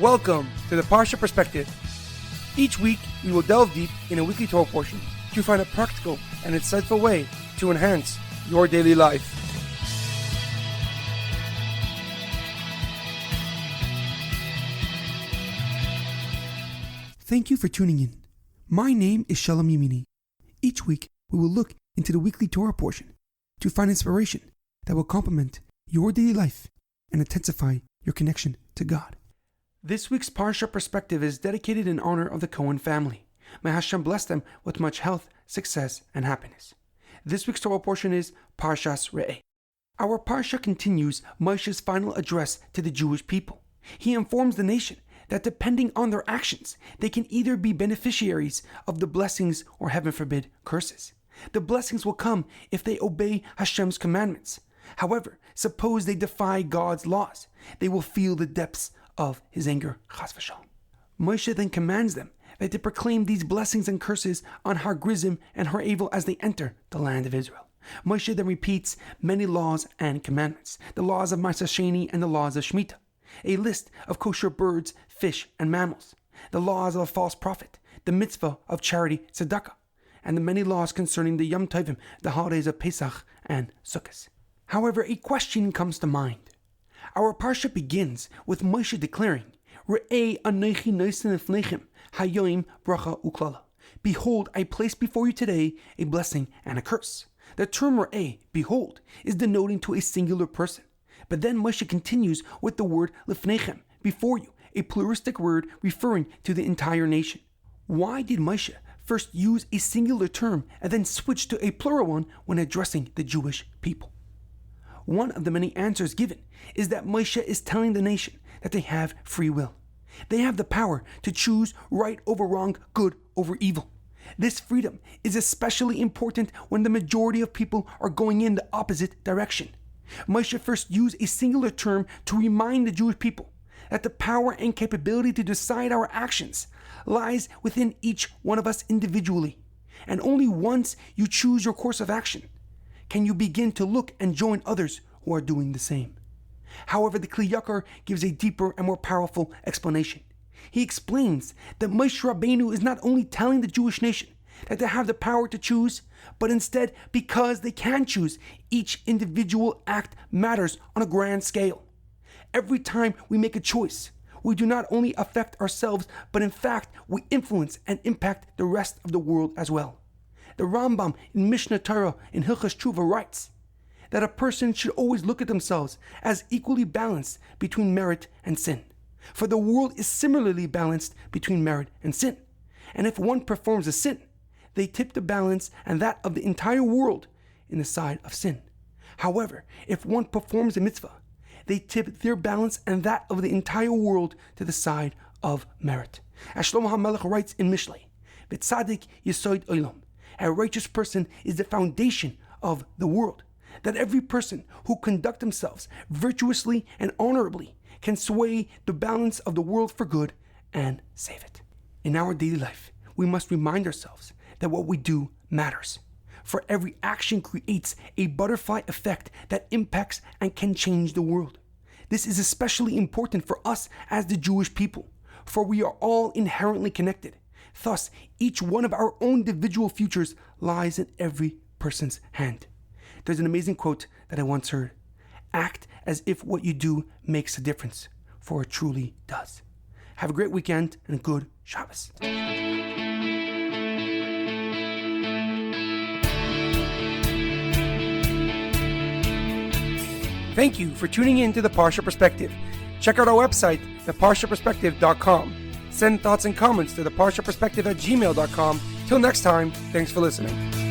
Welcome to the Parsha Perspective. Each week, we will delve deep in a weekly Torah portion to find a practical and insightful way to enhance your daily life. Thank you for tuning in. My name is Shalom Yamini. Each week, we will look into the weekly Torah portion to find inspiration that will complement your daily life and intensify your connection to God. This week's Parsha Perspective is dedicated in honor of the Cohen family. May Hashem bless them with much health, success, and happiness. This week's Torah portion is Parshas Re'eh. Our Parsha continues Moshe's final address to the Jewish people. He informs the nation that depending on their actions, they can either be beneficiaries of the blessings or, heaven forbid, curses. The blessings will come if they obey Hashem's commandments. However, suppose they defy God's laws, they will feel the depths of his anger, chas v'shalom. Moshe then commands them that they proclaim these blessings and curses on Har Grizim and Har Evel as they enter the land of Israel. Moshe then repeats many laws and commandments, the laws of Ma'aser Sheni and the laws of Shemitah, a list of kosher birds, fish, and mammals, the laws of a false prophet, the mitzvah of charity, tzedakah, and the many laws concerning the Yom Tovim, the holidays of Pesach and Sukkot. However, a question comes to mind. Our parsha begins with Moshe declaring, Re'eh anochi nosen lefnechem, hayoim bracha uklala. Behold, I place before you today a blessing and a curse. The term Re'eh, behold, is denoting to a singular person. But then Moshe continues with the word lefnechem, before you, a pluralistic word referring to the entire nation. Why did Moshe first use a singular term and then switch to a plural one when addressing the Jewish people? One of the many answers given is that Moshe is telling the nation that they have free will. They have the power to choose right over wrong, good over evil. This freedom is especially important when the majority of people are going in the opposite direction. Moshe first used a singular term to remind the Jewish people that the power and capability to decide our actions lies within each one of us individually. And only once you choose your course of action can you begin to look and join others who are doing the same. However, the Kli Yakar gives a deeper and more powerful explanation. He explains that Moshe Rabbeinu is not only telling the Jewish nation that they have the power to choose, but instead, because they can choose, each individual act matters on a grand scale. Every time we make a choice, we do not only affect ourselves, but in fact, we influence and impact the rest of the world as well. The Rambam in Mishnah Torah in Hilchos Tshuva writes that a person should always look at themselves as equally balanced between merit and sin. For the world is similarly balanced between merit and sin. And if one performs a sin, they tip the balance and that of the entire world in the side of sin. However, if one performs a mitzvah, they tip their balance and that of the entire world to the side of merit. As Shlomo HaMelech writes in Mishlei, V'tzadik yesod olam. A righteous person is the foundation of the world, that every person who conduct themselves virtuously and honorably can sway the balance of the world for good and save it. In our daily life, we must remind ourselves that what we do matters. For every action creates a butterfly effect that impacts and can change the world. This is especially important for us as the Jewish people, for we are all inherently connected. Thus, each one of our own individual futures lies in every person's hand. There's an amazing quote that I once heard. Act as if what you do makes a difference, for it truly does. Have a great weekend and a good Shabbos. Thank you for tuning in to the Parsha Perspective. Check out our website, theparshaperspective.com. Send thoughts and comments to theparshaperspective@gmail.com. Till next time, thanks for listening.